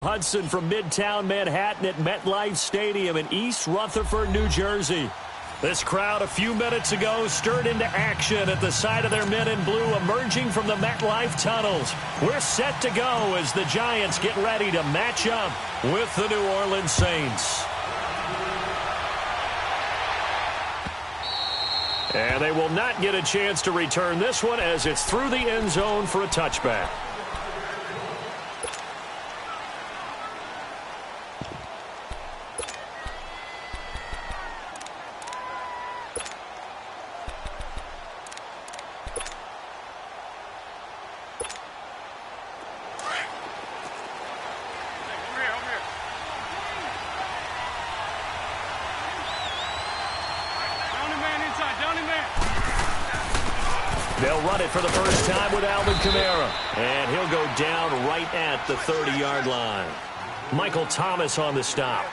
Hudson from Midtown Manhattan at MetLife Stadium in East Rutherford, New Jersey. This crowd a few minutes ago stirred into action at the sight of their men in blue emerging from the MetLife tunnels. We're set to go as the Giants get ready to match up with the New Orleans Saints. And they will not get a chance to return this one as it's through the end zone for a touchback. They'll run it for the first time with Alvin Kamara. And he'll go down right at the 30-yard line. Michael Thomas on the stop.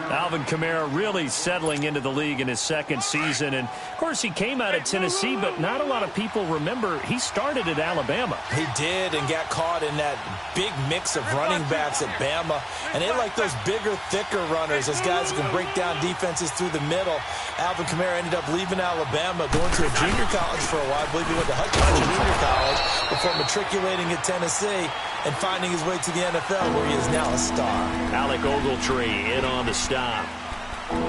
Alvin Kamara really settling into the league in his second season. And, of course, he came out of Tennessee, but not a lot of people remember he started at Alabama. He did and got caught in that big mix of running backs at Bama. And they like those bigger, thicker runners, those guys who can break down defenses through the middle. Alvin Kamara ended up leaving Alabama, going to a junior college for a while. I believe he went to Hutchinson Junior College before matriculating at Tennessee and finding his way to the NFL, where he is now a star. Alec Ogletree in on the stop.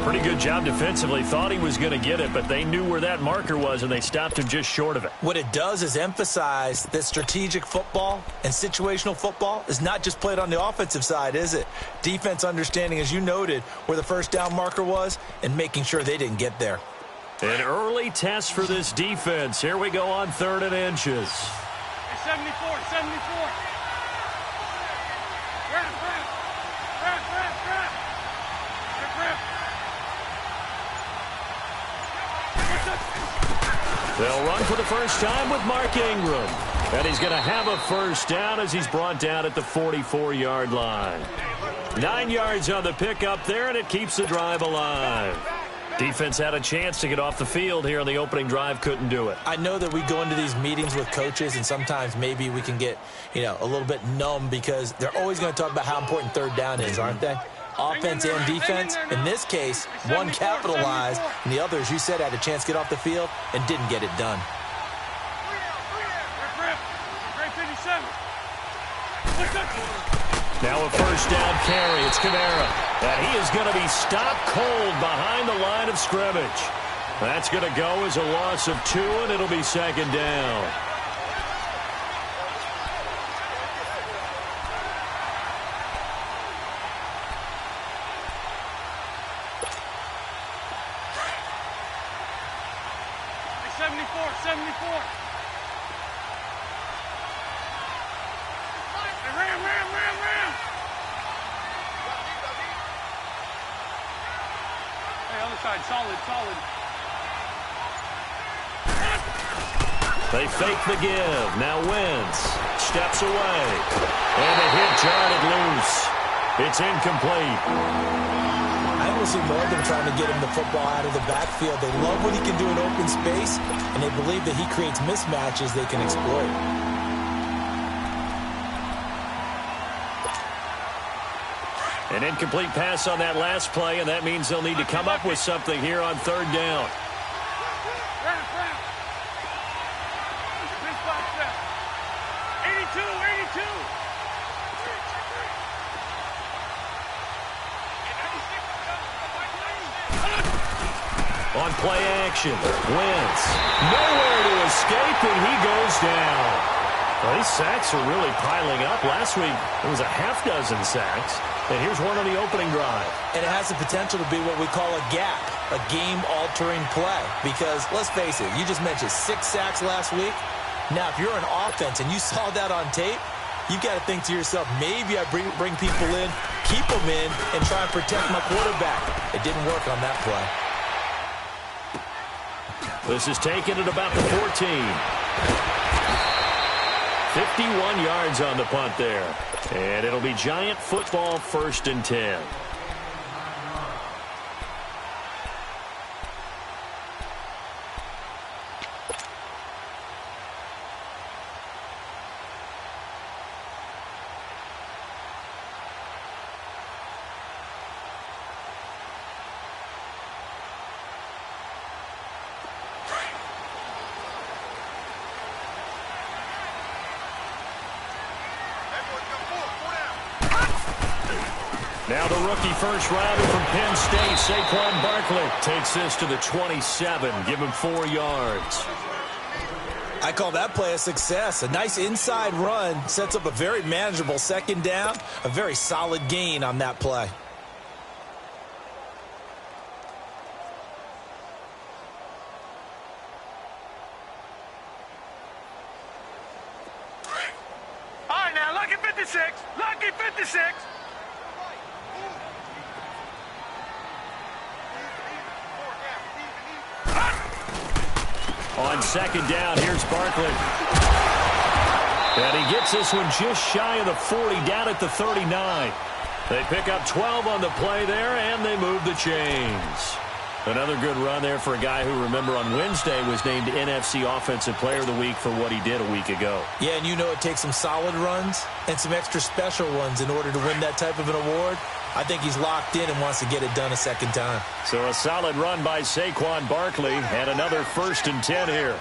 Pretty good job defensively. Thought he was going to get it, but they knew where that marker was, and they stopped him just short of it. What it does is emphasize that strategic football and situational football is not just played on the offensive side, is it? Defense understanding, as you noted, where the first down marker was and making sure they didn't get there. An early test for this defense. Here we go on 3rd and inches. 74. They'll run for the first time with Mark Ingram. And he's going to have a first down as he's brought down at the 44-yard line. 9 yards on the pickup there, and it keeps the drive alive. Defense had a chance to get off the field here on the opening drive, couldn't do it. I know that we go into these meetings with coaches, and sometimes maybe we can get, a little bit numb because they're always going to talk about how important 3rd down is, aren't they? Offense and defense. In this case, one capitalized, and the others, you said, had a chance to get off the field and didn't get it done. Now a first down carry. It's Kamara. And he is going to be stopped cold behind the line of scrimmage. That's going to go as a loss of 2, and it'll be 2nd down. Solid. They fake the give. Now Wentz steps away. And the hit jarred loose. It's incomplete. I almost see more of them trying to get him the football out of the backfield. They love what he can do in open space, and they believe that he creates mismatches they can exploit. An incomplete pass on that last play, and that means they'll need to come up with something here on 3rd down. On play action, Wentz nowhere to escape, and he goes down. Well, these sacks are really piling up. Last week, it was a half dozen sacks. And here's one on the opening drive. And it has the potential to be what we call a gap, a game-altering play. Because, let's face it, you just mentioned 6 sacks last week. Now, if you're an offense and you saw that on tape, you've got to think to yourself, maybe I bring people in, keep them in, and try and protect my quarterback. It didn't work on that play. This is taken at about the 14. 51 yards on the punt there. And it'll be Giant football, 1st and 10. Now the rookie first rounder from Penn State, Saquon Barkley, takes this to the 27. Give him 4 yards. I call that play a success. A nice inside run sets up a very manageable second down. A very solid gain on that play. All right, now, lucky 56. Lucky 56. On second down, here's Barkley. And he gets this one just shy of the 40, down at the 39. They pick up 12 on the play there, and they move the chains. Another good run there for a guy who, remember, on Wednesday was named NFC Offensive Player of the Week for what he did a week ago. Yeah, and you know it takes some solid runs and some extra special ones in order to win that type of an award. I think he's locked in and wants to get it done a second time. So a solid run by Saquon Barkley, and another 1st and 10 here.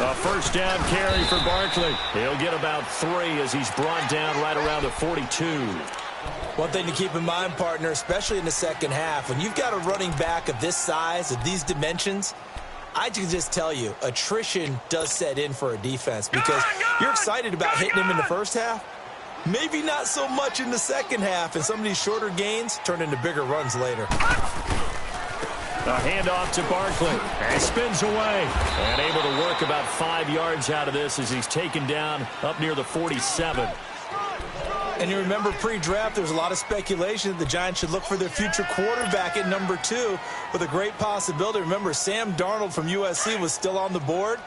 A first down carry for Barkley. He'll get about 3 as he's brought down right around the 42. One thing to keep in mind, partner, especially in the second half, when you've got a running back of this size, of these dimensions, I can just tell you, attrition does set in for a defense because you're excited about hitting him in the first half. Maybe not so much in the second half, and some of these shorter gains turn into bigger runs later. A handoff to Barkley. And spins away. And able to work about 5 yards out of this as he's taken down up near the 47. And you remember pre-draft, there was a lot of speculation that the Giants should look for their future quarterback at number 2 with a great possibility. Remember, Sam Darnold from USC was still on the board,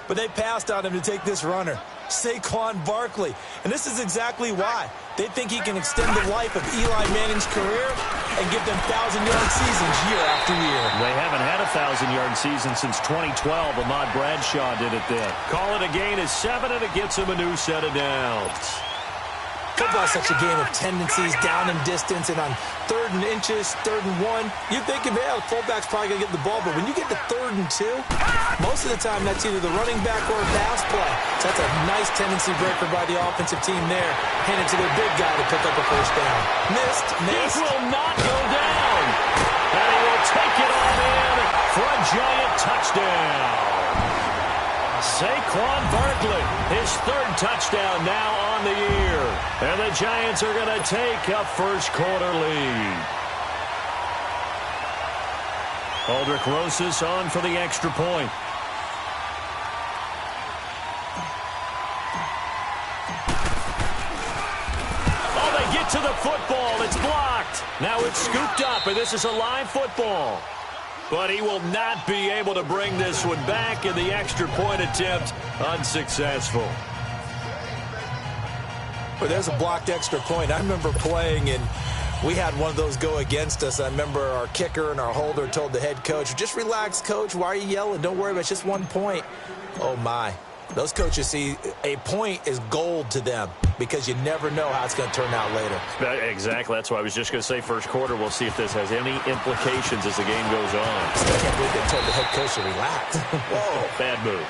but they passed on him to take this runner, Saquon Barkley. And this is exactly why. They think he can extend the life of Eli Manning's career and give them 1,000-yard seasons year after year. They haven't had a 1,000-yard season since 2012. Ahmad Bradshaw did it then. Call it a gain of 7, and it gets him a new set of downs. Football is such a game of tendencies, down and distance, and on 3rd and inches, 3rd and 1, you're thinking, man, the fullback's probably going to get the ball. But when you get to 3rd and 2, most of the time that's either the running back or a pass play. So that's a nice tendency breaker by the offensive team there. Hand it to their big guy to pick up a first down. Missed. This will not go down. And he will take it all in for a giant touchdown. Saquon Barkley, his 3rd touchdown now on the year. And the Giants are going to take a first-quarter lead. Aldrich Rosas on for the extra point. Oh, they get to the football. It's blocked. Now it's scooped up, and this is a live football. But he will not be able to bring this one back, and the extra point attempt unsuccessful. Well, there's a blocked extra point. I remember playing, and we had one of those go against us. I remember our kicker and our holder told the head coach, just relax, coach. Why are you yelling? Don't worry about it. It's just 1 point. Oh, my. Those coaches see a point is gold to them because you never know how it's going to turn out later. Exactly. That's why I was just going to say first quarter. We'll see if this has any implications as the game goes on. I can't believe they told the head coach to relax. Whoa, bad move.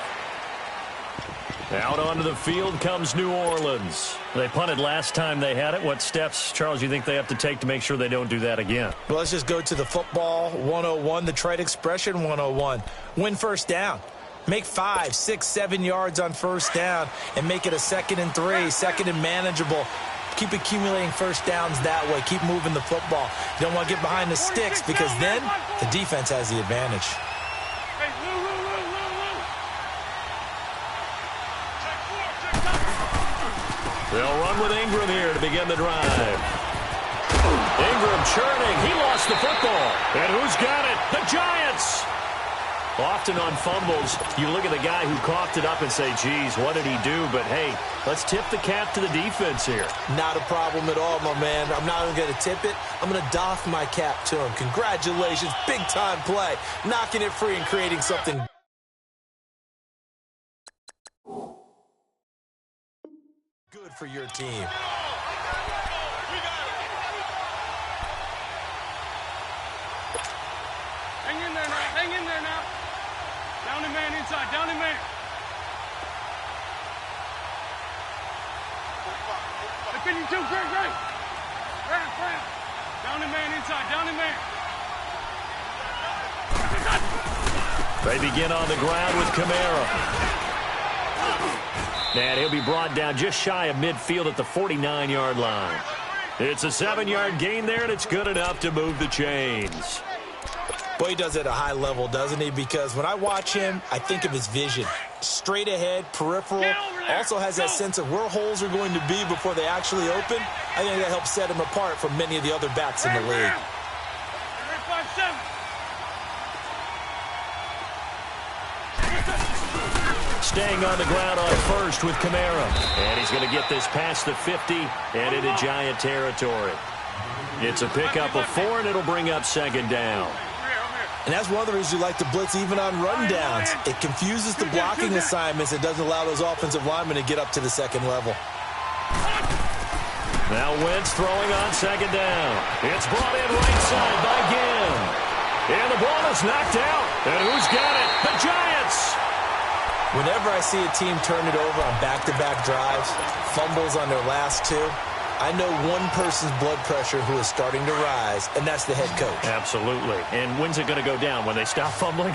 Out onto the field comes New Orleans. They punted last time they had it. What steps, Charles, do you think they have to take to make sure they don't do that again? Well, let's just go to the football 101, the trade expression 101. Win first down. Make 5, 6, 7 yards on first down and make it a 2nd and 3, 2nd and manageable. Keep accumulating first downs that way. Keep moving the football. You don't want to get behind the sticks because then the defense has the advantage. They'll run with Ingram here to begin the drive. Ingram churning. He lost the football. And who's got it? The Giants! Often on fumbles, you look at the guy who coughed it up and say, geez, what did he do? But, hey, let's tip the cap to the defense here. Not a problem at all, my man. I'm not even going to tip it. I'm going to doff my cap to him. Congratulations. Big-time play. Knocking it free and creating something good for your team. Hang in there now. Hang in there now. Down and man inside. Down and man. 52, great. Grab. Down the man inside, down the man. They begin on the ground with Kamara. And he'll be brought down just shy of midfield at the 49-yard line. It's a 7-yard gain there, and it's good enough to move the chains. Boy, he does it at a high level, doesn't he? Because when I watch him, I think of his vision. Straight ahead, peripheral, also has that sense of where holes are going to be before they actually open. I think that helps set him apart from many of the other backs in the league. Staying on the ground on first with Kamara. And he's going to get this past the 50 and into Giant territory. It's a pickup of 4, and it'll bring up second down. And that's one of the reasons you like to blitz even on run downs. It confuses the blocking assignments. It doesn't allow those offensive linemen to get up to the second level. Now Wentz throwing on second down. It's brought in right side by Ginn. And the ball is knocked out. And who's got it? The Giants! Whenever I see a team turn it over on back-to-back drives, fumbles on their last two, I know one person's blood pressure who is starting to rise, and that's the head coach. Absolutely. And when's it going to go down? When they stop fumbling?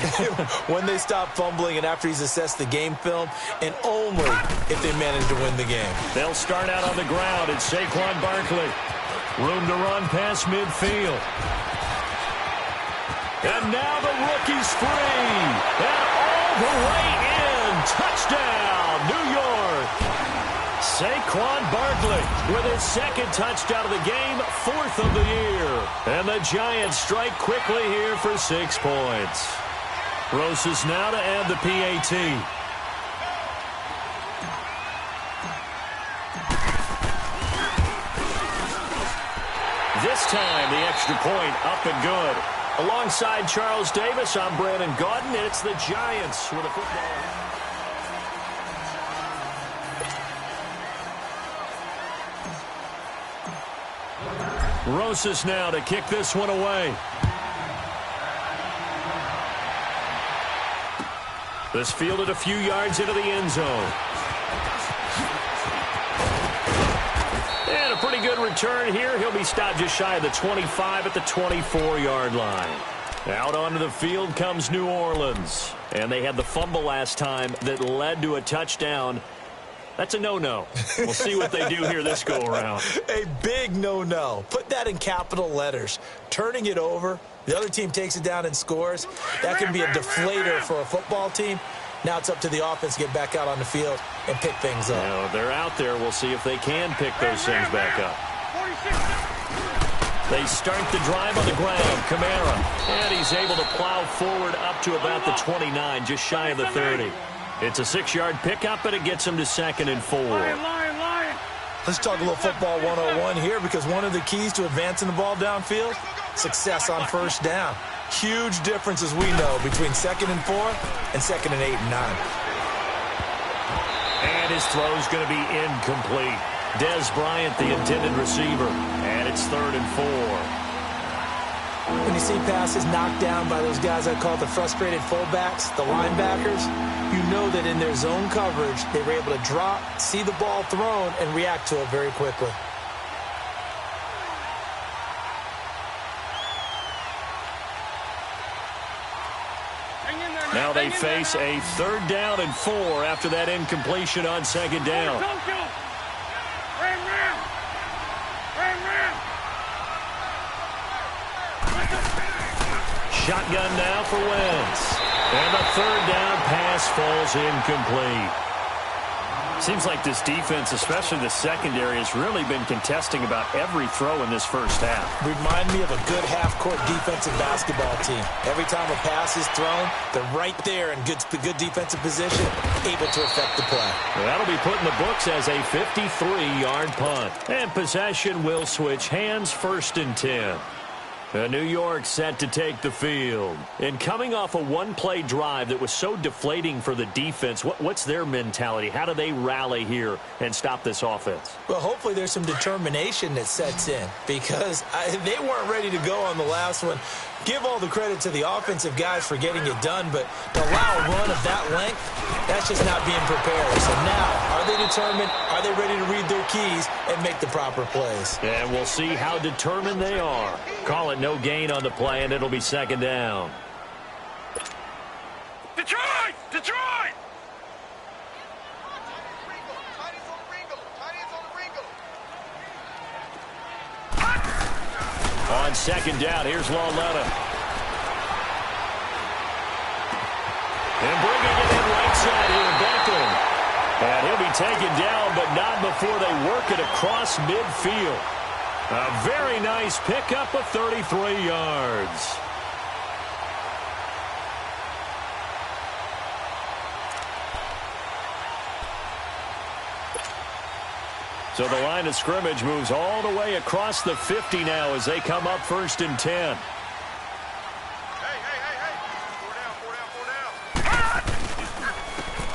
When they stop fumbling and after he's assessed the game film, and only if they manage to win the game. They'll start out on the ground. It's Saquon Barkley. Room to run past midfield. And now the rookie's free. And all the way in. Touchdown, New York. Saquon Barkley with his second touchdown of the game, 4th of the year. And the Giants strike quickly here for 6 points. Rosas now to add the PAT. This time, the extra point up and good. Alongside Charles Davis, I'm Brandon Gaudin, and it's the Giants with a football. Rosas now to kick this one away. This fielded a few yards into the end zone. And a pretty good return here. He'll be stopped just shy of the 25 at the 24-yard line. Out onto the field comes New Orleans. And they had the fumble last time that led to a touchdown. That's a no-no. We'll see what they do here this go-around. A big no-no. Put that in capital letters. Turning it over, the other team takes it down and scores. That can be a deflator for a football team. Now it's up to the offense to get back out on the field and pick things up. Now, they're out there. We'll see if they can pick those things back up. They start the drive on the ground. Kamara. And he's able to plow forward up to about the 29, just shy of the 30. It's a 6-yard pickup, but it gets him to 2nd and 4. Lion. Let's talk a little football 101 here, because one of the keys to advancing the ball downfield, success on first down. Huge difference, as we know, between 2nd and 4 and 2nd and 8 and 9. And his throw's going to be incomplete. Dez Bryant, the intended receiver. And it's 3rd and 4. When you see passes knocked down by those guys I call the frustrated fullbacks, the linebackers, you know that in their zone coverage, they were able to drop, see the ball thrown, and react to it very quickly. Now they face a 3rd down and 4 after that incompletion on 2nd down. Shotgun now for Wentz. And the 3rd down pass falls incomplete. Seems like this defense, especially the secondary, has really been contesting about every throw in this first half. Remind me of a good half-court defensive basketball team. Every time a pass is thrown, they're right there in good defensive position, able to affect the play. That'll be put in the books as a 53-yard punt. And possession will switch hands, 1st and 10. New York set to take the field. And coming off a one-play drive that was so deflating for the defense, what's their mentality? How do they rally here and stop this offense? Well, hopefully there's some determination that sets in, because they weren't ready to go on the last one. Give all the credit to the offensive guys for getting it done, but to allow a run of that length, that's just not being prepared. So now, are they determined? Are they ready to read their keys and make the proper plays. And we'll see how determined they are. Call it no gain on the play, and it'll be second down. Detroit! Detroit! On second down, here's Lauletta. And bringing it in right side here, Beckham. And he'll be taken down, but not before they work it across midfield. A very nice pickup of 33 yards. So the line of scrimmage moves all the way across the 50 now as they come up 1st and 10.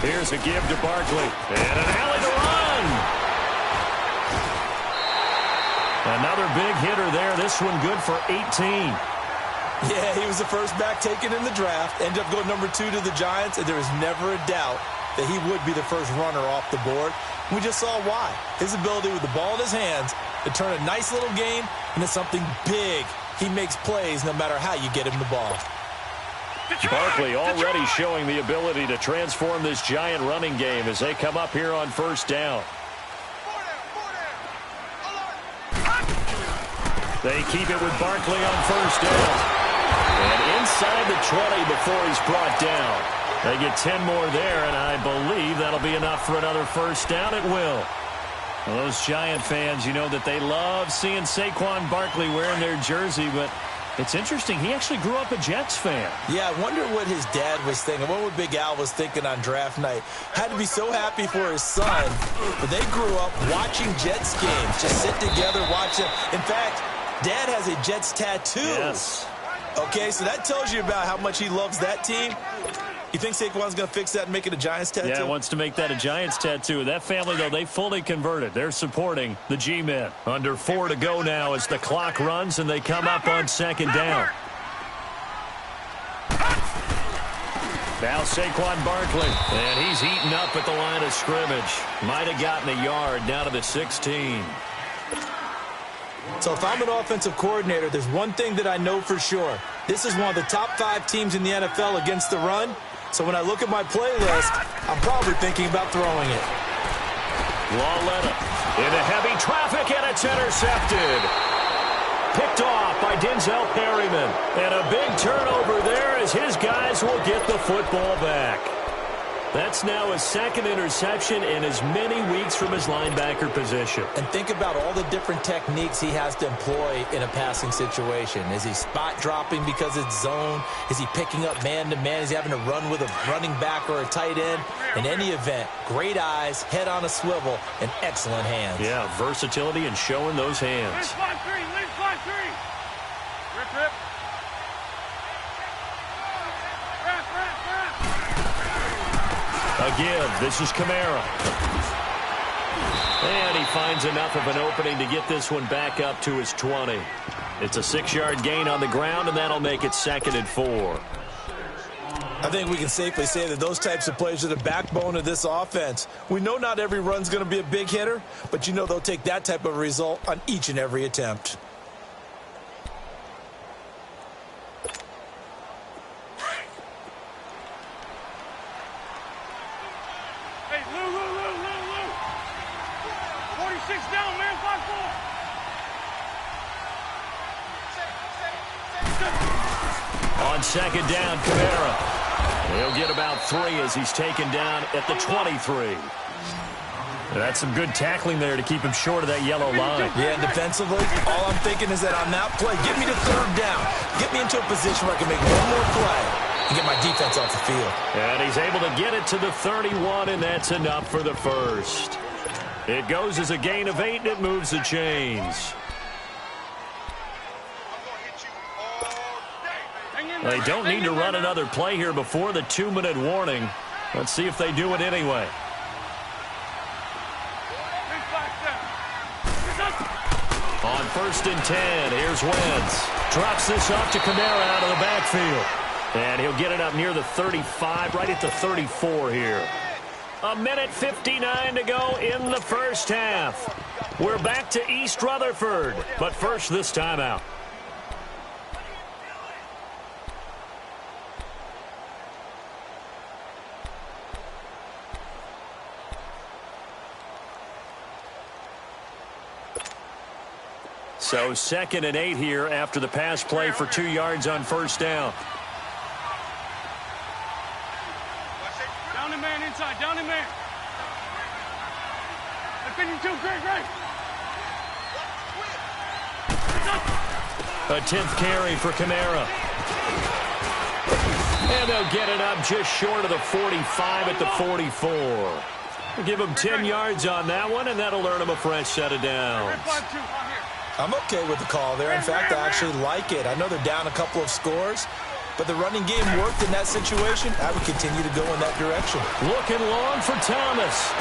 Here's a give to Barkley. And an alley to run. Another big hitter there. This one good for 18. Yeah, he was the first back taken in the draft. Ended up going number 2 to the Giants, and there was never a doubt that he would be the first runner off the board. We just saw why. His ability with the ball in his hands to turn a nice little game into something big. He makes plays no matter how you get him the ball. Barkley already showing the ability to transform this Giant running game as they come up here on 1st down. They keep it with Barkley on 1st down. And inside the 20 before he's brought down. They get 10 more there, and I believe that'll be enough for another 1st down. It will. Well, those Giant fans, you know that they love seeing Saquon Barkley wearing their jersey, but it's interesting. He actually grew up a Jets fan. Yeah, I wonder what his dad was thinking. What would Big Al was thinking on draft night? Had to be so happy for his son. But they grew up watching Jets games. Just sit together, watch them. In fact, Dad has a Jets tattoo. Yes. Okay, so that tells you about how much he loves that team. You think Saquon's going to fix that and make it a Giants tattoo? Yeah, he wants to make that a Giants tattoo. That family, though, they fully converted. They're supporting the G-men. Under 4 to go now as the clock runs and they come up on 2nd down. Now Saquon Barkley. And he's eaten up at the line of scrimmage. Might have gotten a yard down to the 16. So if I'm an offensive coordinator, there's one thing that I know for sure. This is one of the top 5 teams in the NFL against the run. So when I look at my playlist, I'm probably thinking about throwing it. Lauletta into heavy traffic, and it's intercepted. Picked off by Denzel Perryman. And a big turnover there as his guys will get the football back. That's now his 2nd interception in as many weeks from his linebacker position. And think about all the different techniques he has to employ in a passing situation. Is he spot dropping because it's zone? Is he picking up man-to-man? Is he having to run with a running back or a tight end? In any event, great eyes, head on a swivel, and excellent hands. Yeah, versatility and showing those hands. Lead 5-3. Rip, rip. A give. This is Kamara. And he finds enough of an opening to get this one back up to his 20. It's a 6-yard gain on the ground, and that'll make it 2nd and 4. I think we can safely say that those types of plays are the backbone of this offense. We know not every run's going to be a big hitter, but you know they'll take that type of result on each and every attempt. Hey, Lou. 46 down, man, 5-4. On 2nd down, Kamara. He'll get about 3 as he's taken down at the 23. That's some good tackling there to keep him short of that yellow line. Yeah, and defensively, all I'm thinking is that on that play, get me to 3rd down. Get me into a position where I can make one more play and get my defense off the field. And he's able to get it to the 31, and that's enough for the 1st. It goes as a gain of 8, and it moves the chains. They don't need to run another play here before the 2-minute warning. Let's see if they do it anyway. On 1st and 10, here's Wentz. Drops this off to Kamara out of the backfield. And he'll get it up near the 35, right at the 34 here. A minute 59 to go in the first half. We're back to East Rutherford, but first this timeout. So 2nd and 8 here after the pass play for 2 yards on first down. Down the man inside, down the man. They're pinning 2, great. A 10th carry for Kamara. And they'll get it up just short of the 45 at the 44. We'll give them 10 yards on that one, and that'll earn them a fresh set of downs. I'm okay with the call there. In fact, I actually like it. I know they're down a couple of scores, but the running game worked in that situation. I would continue to go in that direction. Looking long for Thomas.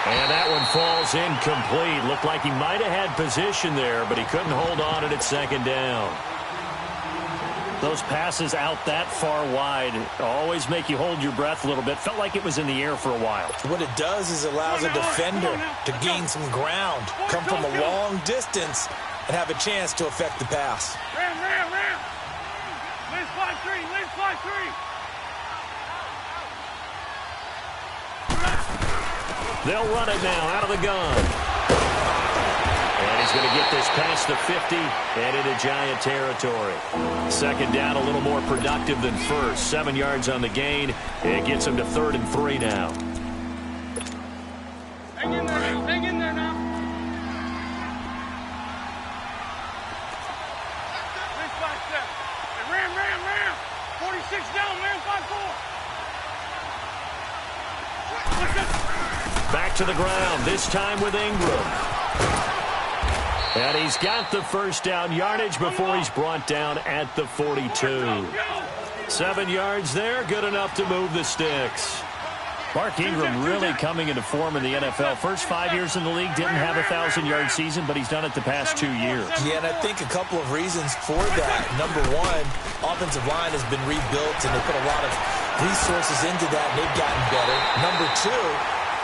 And that one falls incomplete. Looked like he might have had position there, but he couldn't hold on at 2nd down. Those passes out that far wide always make you hold your breath a little bit. Felt like it was in the air for a while. What it does is allows a defender to gain some ground, come from a long distance, and have a chance to affect the pass. Ram. Let's fly 3. They'll run it now out of the gun. And he's going to get this past the 50 and into Giant territory. 2nd down, a little more productive than first. 7 yards on the gain. It gets him to 3rd and 3 now. Hang in there now. Let's fly 7. Hey, ram. 46 down, man, 5-4. Back to the ground, this time with Ingram. And he's got the first down yardage before he's brought down at the 42. 7 yards there, good enough to move the sticks. Mark Ingram really coming into form in the NFL. First 5 years in the league, didn't have a 1,000-yard season, but he's done it the past 2 years. Yeah, and I think a couple of reasons for that. Number one, offensive line has been rebuilt, and they put a lot of resources into that, and they've gotten better. Number two,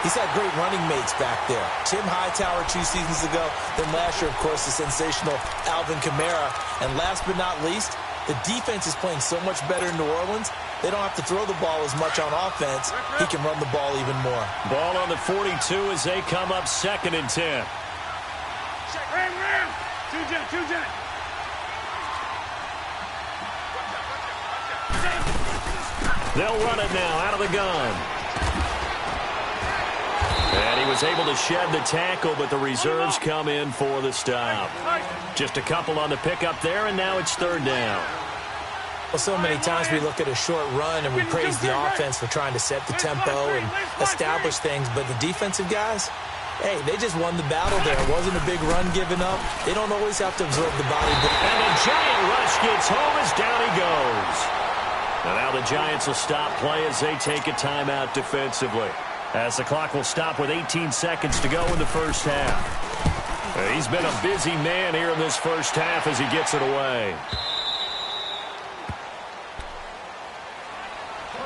he's had great running mates back there. Tim Hightower 2 seasons ago. Then last year, of course, the sensational Alvin Kamara. And last but not least, the defense is playing so much better in New Orleans. They don't have to throw the ball as much on offense. He can run the ball even more. Ball on the 42 as they come up 2nd and 10. Ram. 2 jet. They'll run it now out of the gun. And he was able to shed the tackle, but the reserves come in for the stop. Just a couple on the pickup there, and now it's 3rd down. Well, so many times we look at a short run and we praise the offense for trying to set the tempo and establish things, but the defensive guys, hey, they just won the battle there. It wasn't a big run given up. They don't always have to absorb the body. And the Giant rush gets home as down he goes. And now the Giants will stop play as they take a timeout defensively, as the clock will stop with 18 seconds to go in the first half. He's been a busy man here in this first half as he gets it away.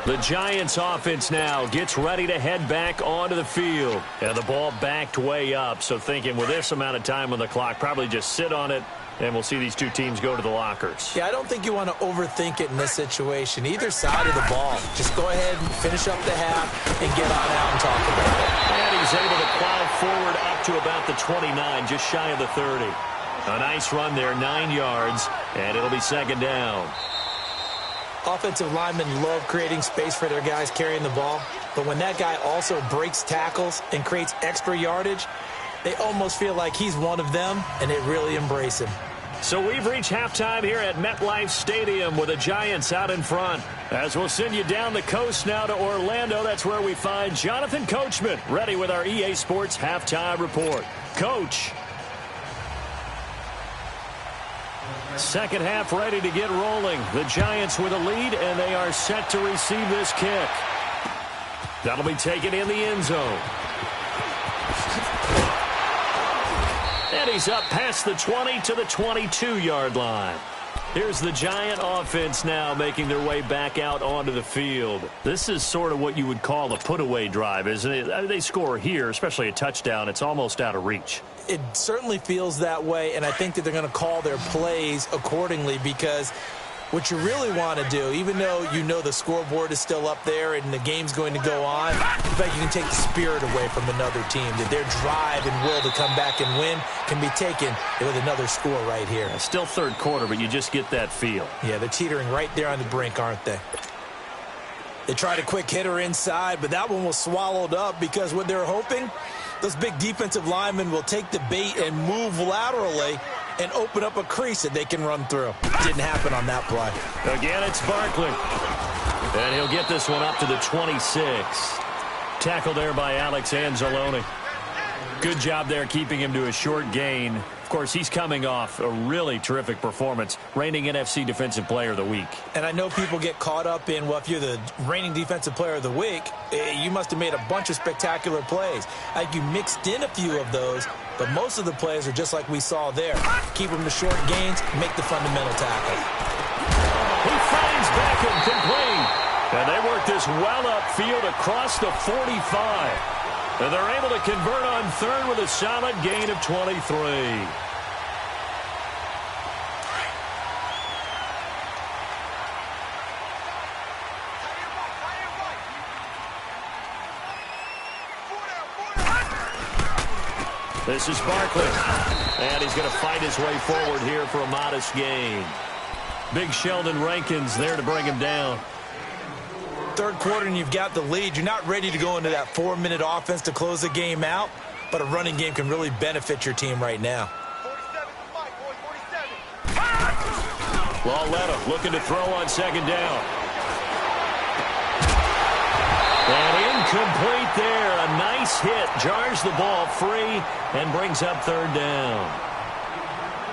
The Giants offense now gets ready to head back onto the field. And the ball backed way up, so thinking with this amount of time on the clock, probably just sit on it, and we'll see these two teams go to the lockers. Yeah, I don't think you want to overthink it in this situation. Either side of the ball. Just go ahead and finish up the half and get on out and talk about it. And he's able to plow forward up to about the 29, just shy of the 30. A nice run there, 9 yards, and it'll be 2nd down. Offensive linemen love creating space for their guys carrying the ball, but when that guy also breaks tackles and creates extra yardage, they almost feel like he's one of them, and they really embrace him. So we've reached halftime here at MetLife Stadium with the Giants out in front. As we'll send you down the coast now to Orlando, that's where we find Jonathan Coachman, ready with our EA Sports Halftime Report. Coach. Second half ready to get rolling. The Giants with a lead, and they are set to receive this kick. That'll be taken in the end zone. And he's up past the 20 to the 22-yard line. Here's the Giant offense now making their way back out onto the field. This is sort of what you would call a put-away drive, isn't it? They score here, especially a touchdown. It's almost out of reach. It certainly feels that way, and I think that they're going to call their plays accordingly, because what you really want to do, even though you know the scoreboard is still up there and the game's going to go on, in fact, you can take the spirit away from another team. That their drive and will to come back and win can be taken with another score right here. Still third quarter, but you just get that feel. Yeah, they're teetering right there on the brink, aren't they? They tried a quick hitter inside, but that one was swallowed up because what they're hoping, those big defensive linemen will take the bait and move laterally and open up a crease that they can run through. Didn't happen on that play. Again, it's Barkley. And he'll get this one up to the 26. Tackled there by Alex Anzalone. Good job there keeping him to a short gain. Of course, he's coming off a really terrific performance, reigning NFC Defensive Player of the Week. And I know people get caught up in, well, if you're the reigning Defensive Player of the Week, you must have made a bunch of spectacular plays. I think you mixed in a few of those, but most of the plays are just like we saw there. Keep them to short gains, make the fundamental tackle. He finds Beckham complete. And they work this well upfield across the 45. And they're able to convert on third with a solid gain of 23. This is Barkley. And he's going to fight his way forward here for a modest gain. Big Sheldon Rankins there to bring him down. Third quarter and you've got the lead. You're not ready to go into that 4-minute offense to close the game out, but a running game can really benefit your team right now. 47 Lauletta looking to throw on second down. And incomplete there. A nice hit. Jars the ball free and brings up third down.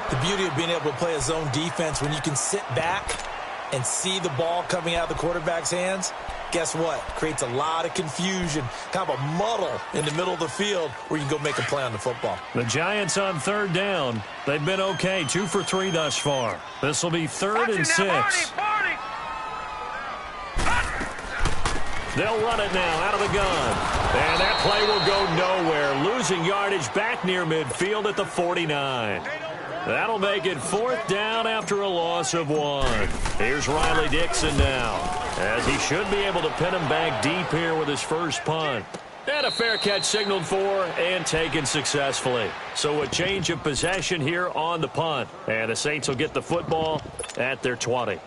The beauty of being able to play a zone defense when you can sit back and see the ball coming out of the quarterback's hands, guess what? Creates a lot of confusion, kind of a muddle in the middle of the field where you can go make a play on the football. The Giants on third down. They've been okay, 2 for 3 thus far. This will be 3rd and 6. They'll run it now out of the gun. And that play will go nowhere. Losing yardage back near midfield at the 49. That'll make it 4th down after a loss of 1. Here's Riley Dixon now, as he should be able to pin him back deep here with his first punt. And a fair catch signaled for and taken successfully. So a change of possession here on the punt. And the Saints will get the football at their 20.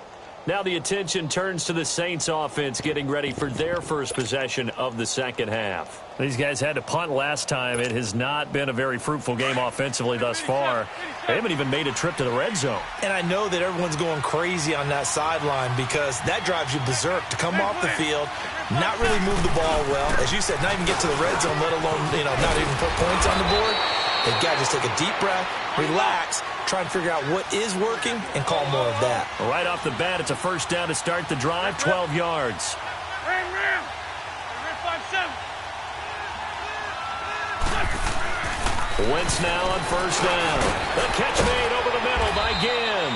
Now the attention turns to the Saints offense getting ready for their first possession of the second half. These guys had to punt last time. It has not been a very fruitful game offensively thus far. They haven't even made a trip to the red zone. And I know that everyone's going crazy on that sideline because that drives you berserk to come off the field, not really move the ball well. As you said, not even get to the red zone, let alone, not even put points on the board. They've got to just take a deep breath, relax, try and figure out what is working and call more of that. Right off the bat, it's a first down to start the drive, 12 yards. Ram. 5-7. Wentz now on first down. The catch made over the middle by Ginn.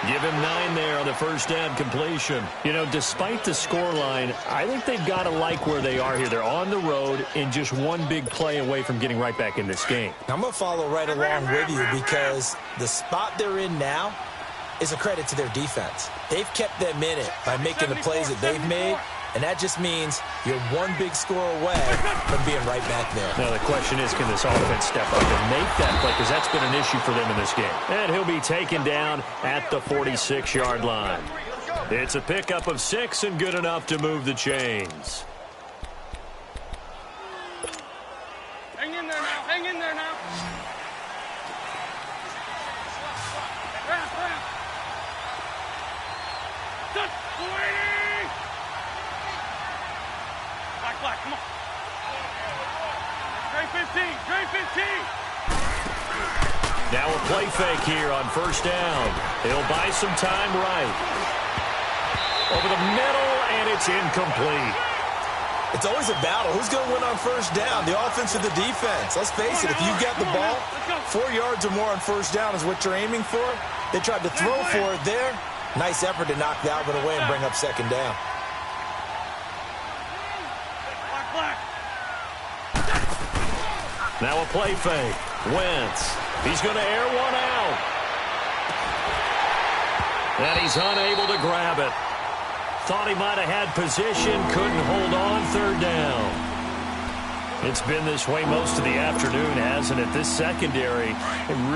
Give him 9 there on the first down completion. Despite the scoreline, I think they've got to like where they are here. They're on the road and just one big play away from getting right back in this game. I'm going to follow right along with you because the spot they're in now is a credit to their defense. They've kept them in it by making the plays that they've made, and that just means you're one big score away from being right back there. Now the question is, can this offense step up and make that play? Because that's been an issue for them in this game. And he'll be taken down at the 46-yard line. It's a pickup of 6 and good enough to move the chains. Hang in there now. Wrap. Touch. 20. Black, come on. Trey 15. Now a play fake here on first down. He'll buy some time right. Over the middle, and it's incomplete. It's always a battle. Who's going to win on first down, the offense or the defense? Let's face it, if you get the ball, 4 yards or more on first down is what you're aiming for. They tried to throw for it there. Nice effort to knock the Alvin away and bring up second down. Now a play fake. Wentz. He's going to air one out. And he's unable to grab it. Thought he might have had position, couldn't hold on, third down. It's been this way most of the afternoon, hasn't it? This secondary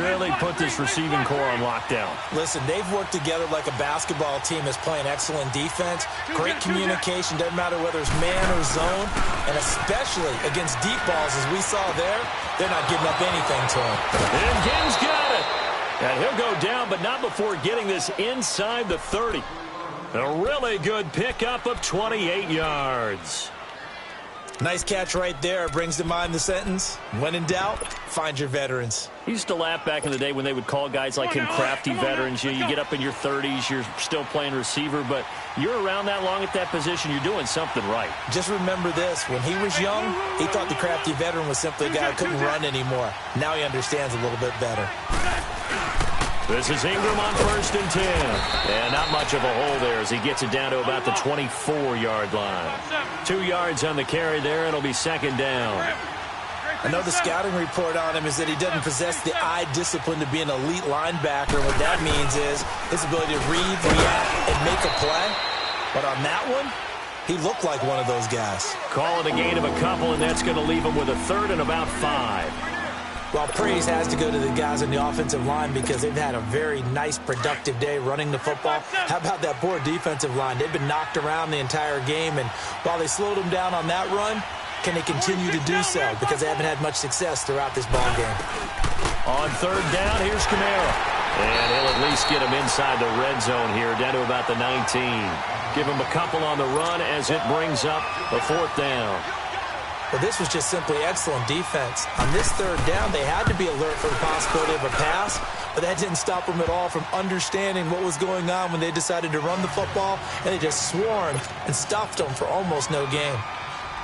really put this receiving core on lockdown. Listen, they've worked together like a basketball team that's playing excellent defense. Great communication, doesn't matter whether it's man or zone. And especially against deep balls, as we saw there, they're not giving up anything to him. And Gibbs got it. And he'll go down, but not before getting this inside the 30. A really good pickup of 28 yards. Nice catch right there. Brings to mind the sentence, when in doubt, find your veterans. He used to laugh back in the day when they would call guys like him crafty veterans. You get up in your 30s, you're still playing receiver, but you're around that long at that position, you're doing something right. Just remember this. When he was young, he thought the crafty veteran was simply a guy who couldn't run anymore. Now he understands a little bit better. This is Ingram on 1st and 10. And not much of a hole there as he gets it down to about the 24-yard line. 2 yards on the carry there. It'll be second down. I know the scouting report on him is that he doesn't possess the eye discipline to be an elite linebacker. What that means is his ability to read, react, and make a play. But on that one, he looked like one of those guys. Call it a gain of a couple, and that's going to leave him with a third and about 5. Well, praise has to go to the guys on the offensive line because they've had a very nice, productive day running the football. How about that poor defensive line? They've been knocked around the entire game, and while they slowed them down on that run, can they continue to do so? Because they haven't had much success throughout this ball game. On third down, here's Kamara. And he'll at least get him inside the red zone here, down to about the 19. Give him a couple on the run as it brings up a fourth down. But this was just simply excellent defense. On this third down, they had to be alert for the possibility of a pass, but that didn't stop them at all from understanding what was going on when they decided to run the football, and they just swarmed and stuffed them for almost no gain.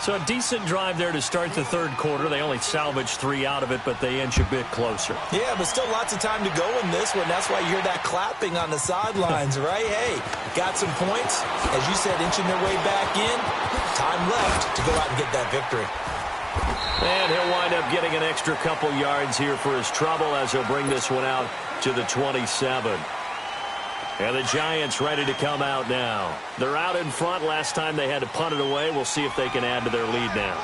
So a decent drive there to start the third quarter. They only salvaged 3 out of it, but they inch a bit closer. Yeah, but still lots of time to go in this one. That's why you hear that clapping on the sidelines, right? Hey, got some points. As you said, inching their way back in. Time left to go out and get that victory. And he'll wind up getting an extra couple yards here for his trouble as he'll bring this one out to the 27. And the Giants ready to come out now. They're out in front. Last time they had to punt it away. We'll see if they can add to their lead now.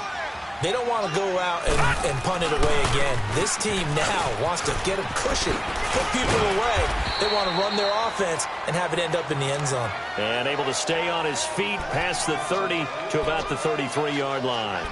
They don't want to go out and punt it away again. This team now wants to get a cushion, put people away. They want to run their offense and have it end up in the end zone. And able to stay on his feet past the 30 to about the 33-yard line.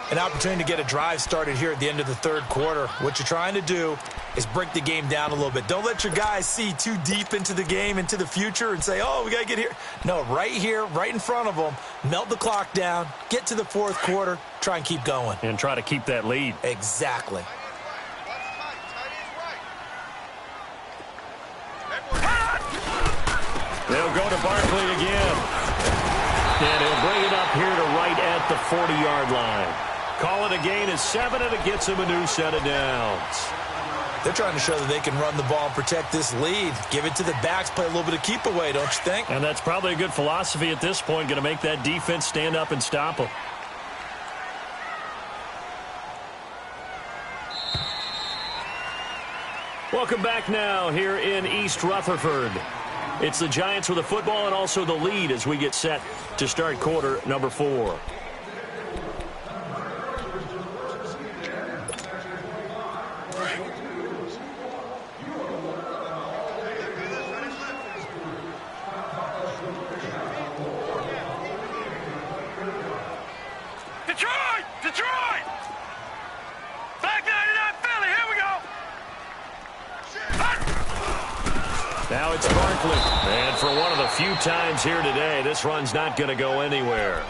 An opportunity to get a drive started here at the end of the third quarter. What you're trying to do is break the game down a little bit. Don't let your guys see too deep into the game, into the future, and say, oh, we got to get here. No, right here, right in front of them, melt the clock down, get to the fourth quarter, try and keep going. And try to keep that lead. Exactly. They'll go to Barkley again. And he'll bring it up here to right at the 40-yard line. Call it a gain of 7, and it gets him a new set of downs. They're trying to show that they can run the ball and protect this lead. Give it to the backs, play a little bit of keep away, don't you think? And that's probably a good philosophy at this point, going to make that defense stand up and stop them. Welcome back now here in East Rutherford. It's the Giants with the football and also the lead as we get set to start quarter number 4. Detroit! Back 99 Philly, here we go! Now it's Barkley. And for one of the few times here today, this run's not going to go anywhere.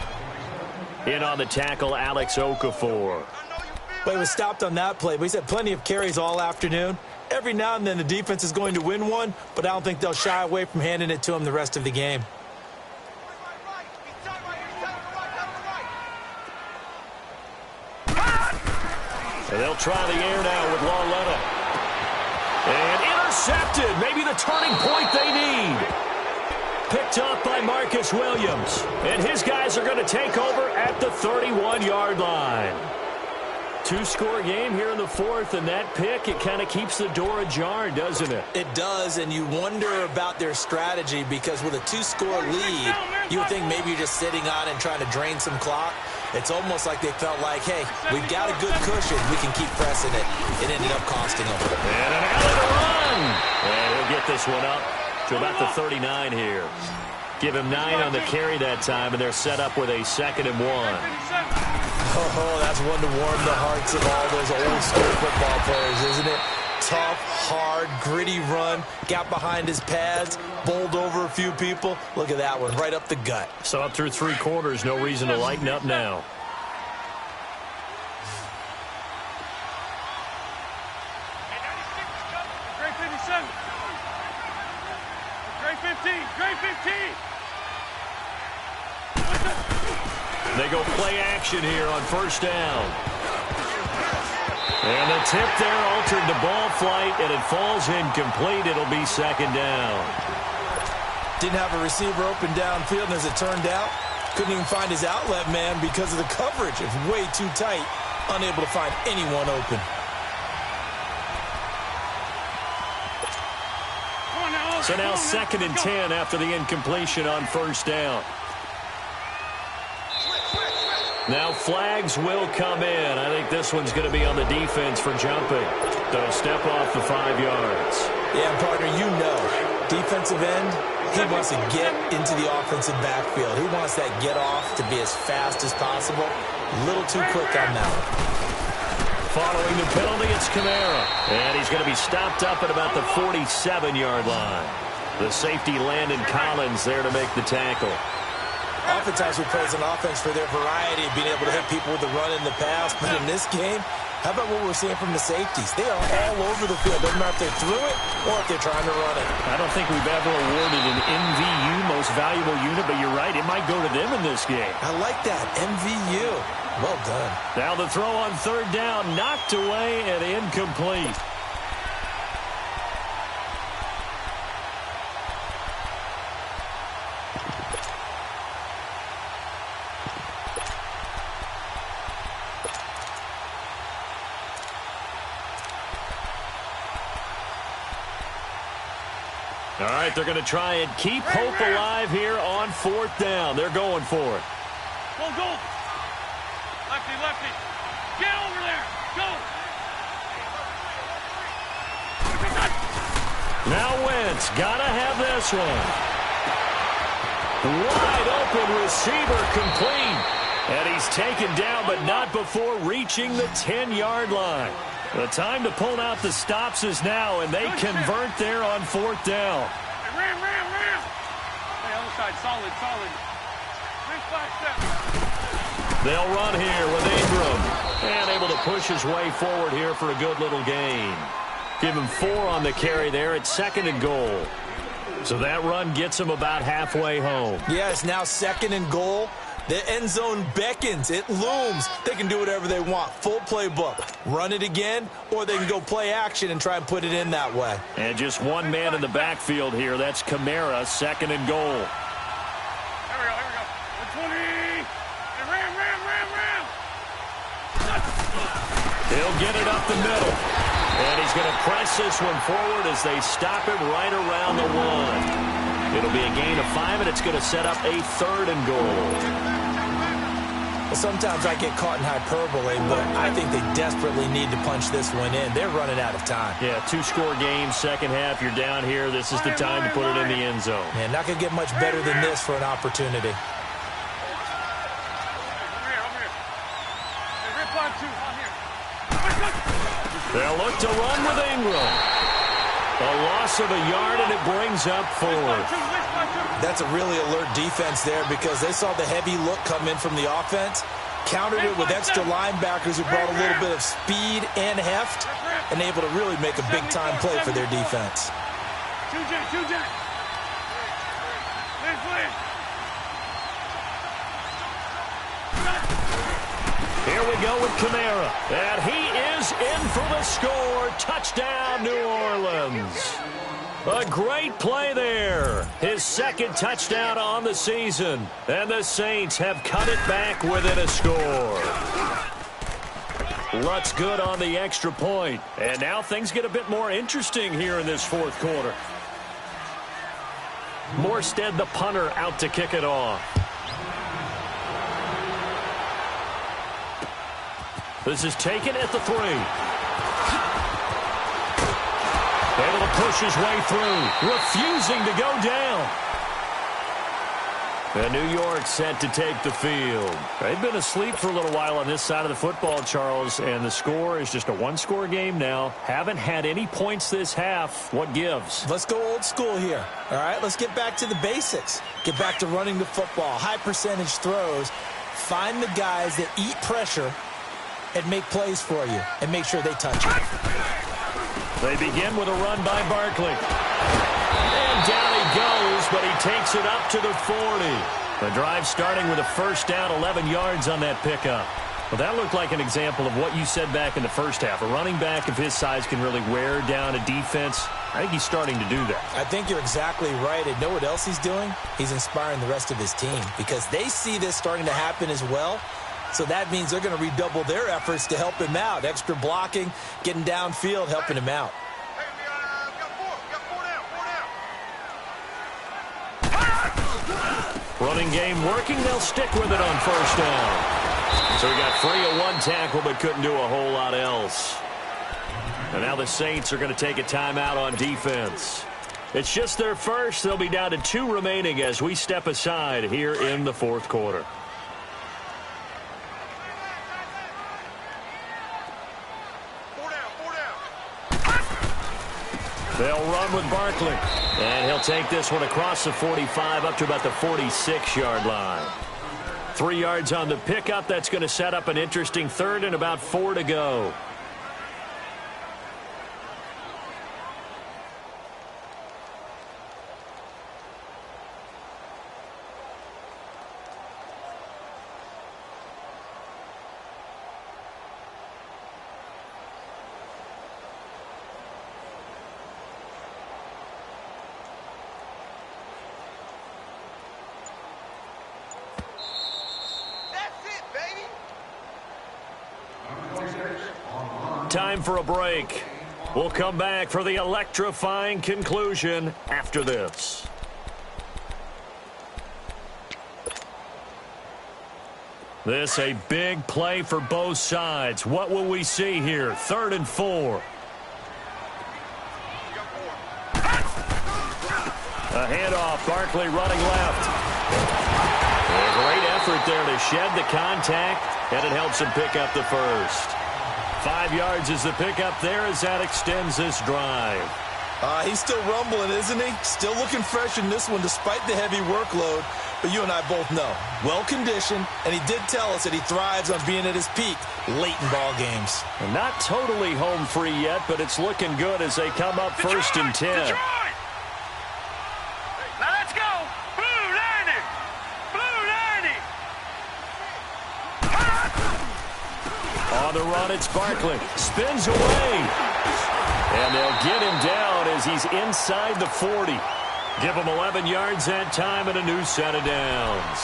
In on the tackle, Alex Okafor. But he was stopped on that play. But he's had plenty of carries all afternoon. Every now and then the defense is going to win one, but I don't think they'll shy away from handing it to him the rest of the game. And they'll try the air now with Lauletta. And intercepted. Maybe the turning point they need. Picked up by Marcus Williams. And his guys are going to take over at the 31-yard line. Two-score game here in the fourth, and that pick, it kind of keeps the door ajar, doesn't it? It does, and you wonder about their strategy because with a two-score lead, you would think maybe you're just sitting on and trying to drain some clock. It's almost like they felt like, hey, we've got a good cushion. We can keep pressing it. It ended up costing them. And an alley to run. And he'll get this one up to about the 39 here. Give him 9 on the carry that time, and they're set up with a 2nd and 1. Oh, that's one to warm the hearts of all those old-school football players, isn't it? Tough, hard, gritty run. Got behind his pads, bowled over a few people. Look at that one, right up the gut. So up through 3 quarters, no reason to lighten up now. Great 57. Great 15. Great 15. They go play action here on first down. And the tip there altered the ball flight, and it falls incomplete. It'll be 2nd down. Didn't have a receiver open downfield, and as it turned out, couldn't even find his outlet man because of the coverage. It's way too tight, unable to find anyone open. So now 2nd and 10 after the incompletion on first down. Now flags will come in. I think this one's going to be on the defense for jumping. They'll step off the 5 yards. Yeah, partner, you know, defensive end, he wants to get into the offensive backfield. He wants that get off to be as fast as possible. A little too quick on that one. Following the penalty, it's Kamara. And he's going to be stopped up at about the 47-yard line. The safety Landon Collins there to make the tackle. Oftentimes we praise an offense for their variety of being able to hit people with the run in the pass. But in this game, how about what we're seeing from the safeties? They are all over the field. Doesn't matter if they threw it or if they're trying to run it. I don't think we've ever awarded an MVU, most valuable unit, but you're right, it might go to them in this game. I like that, MVU. Well done. Now the throw on 3rd down, knocked away and incomplete. All right, they're going to try and keep hope alive here on 4th down. They're going for it. Go. Lefty, lefty. Get over there. Go. Now Wentz, got to have this one. Wide open receiver complete. And he's taken down, but not before reaching the 10-yard line. The time to pull out the stops is now, and they convert there on 4th down. Hey, ram. Hey, other side, solid. Nice 5 steps. They'll run here with Ingram. And able to push his way forward here for a good little gain. Give him 4 on the carry there at 2nd and goal. So that run gets him about halfway home. Yeah, it's now 2nd and goal. The end zone beckons. It looms. They can do whatever they want. Full playbook. Run it again, or they can go play action and try and put it in that way. And just one man in the backfield here. That's Kamara, 2nd and goal. Here we go. 20. Hey, ram. He'll get it up the middle. And he's going to press this one forward as they stop him right around the 1. It'll be a gain of 5, and it's going to set up a 3rd and goal. Sometimes I get caught in hyperbole, but I think they desperately need to punch this one in. They're running out of time. Yeah, 2-score game, 2nd half. You're down here. This is the time to put it in the end zone. Man, not going to get much better than this for an opportunity. Over here. Hey, rip on 2. On here. They'll look to run with Ingram. A loss of a yard, and it brings up 4. That's a really alert defense there because they saw the heavy look come in from the offense, countered it with extra linebackers who brought a little bit of speed and heft, and able to really make a big-time play for their defense. 2J. Here we go with Kamara. And he is in for the score. Touchdown, New Orleans. A great play there. His second touchdown on the season. And the Saints have cut it back within a score. Luck's good on the extra point. And now things get a bit more interesting here in this fourth quarter. Morstead, the punter, out to kick it off. This is taken at the 3. Able to push his way through. Refusing to go down. And New York set to take the field. They've been asleep for a little while on this side of the football, Charles, and the score is just a one-score game now. Haven't had any points this half. What gives? Let's go old school here. All right, let's get back to the basics. Get back to running the football, high percentage throws. Find the guys that eat pressure and make plays for you and make sure they touch it. They begin with a run by Barkley. And down he goes, but he takes it up to the 40. The drive starting with a first down, 11 yards on that pickup. Well, that looked like an example of what you said back in the first half. A running back of his size can really wear down a defense. I think he's starting to do that. I think you're exactly right. And know what else he's doing? He's inspiring the rest of his team because they see this starting to happen as well. So that means they're going to redouble their efforts to help him out. Extra blocking, getting downfield, helping him out. Running game working. They'll stick with it on first down. So he got free of one tackle but couldn't do a whole lot else. And now the Saints are going to take a timeout on defense. It's just their first. They'll be down to 2 remaining as we step aside here in the fourth quarter. They'll run with Barkley. And he'll take this one across the 45 up to about the 46-yard line. 3 yards on the pickup. That's going to set up an interesting third and about 4 to go. Time for a break. We'll come back for the electrifying conclusion after this. This a big play for both sides. What will we see here? 3rd and 4. A handoff. Barkley running left. A great effort there to shed the contact, and it helps him pick up the first. 5 yards is the pickup there as that extends this drive. He's still rumbling, isn't he? Still looking fresh in this one despite the heavy workload. But you and I both know, well-conditioned, and he did tell us that he thrives on being at his peak late in ball games. And not totally home free yet, but it's looking good as they come up first and 10. Detroit! Now let's go! Blue 90! Blue 90! On the run, it's Barkley. Spins away. And they'll get him down as he's inside the 40. Give him 11 yards that time and a new set of downs.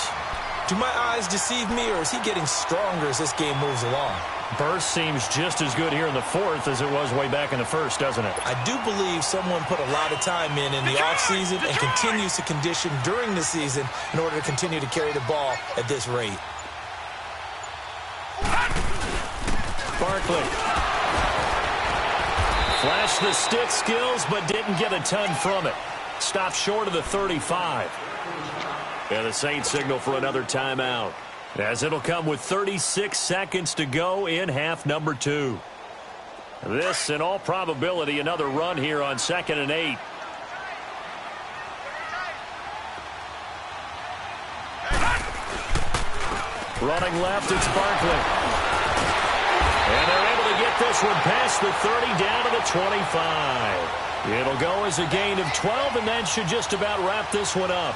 Do my eyes deceive me, or is he getting stronger as this game moves along? Burst seems just as good here in the fourth as it was way back in the first, doesn't it? I do believe someone put a lot of time in the offseason and continues to condition during the season in order to continue to carry the ball at this rate. Barkley. Flashed the stick skills, but didn't get a ton from it. Stopped short of the 35. And the Saints signal for another timeout, as it'll come with 36 seconds to go in half number 2. This, in all probability, another run here on 2nd and 8. Running left, it's Barkley. And they're able to get this one past the 30 down to the 25. It'll go as a gain of 12, and that should just about wrap this one up.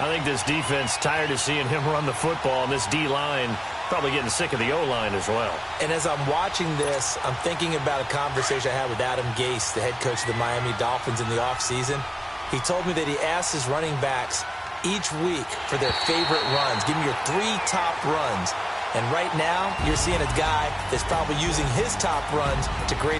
I think this defense tired of seeing him run the football, and this D-line Probably getting sick of the O-line as well. And as I'm watching this, I'm thinking about a conversation I had with Adam Gase, the head coach of the Miami Dolphins, in the offseason. He told me that he asked his running backs each week for their favorite runs. Give me your 3 top runs. And right now, you're seeing a guy that's probably using his top runs to grade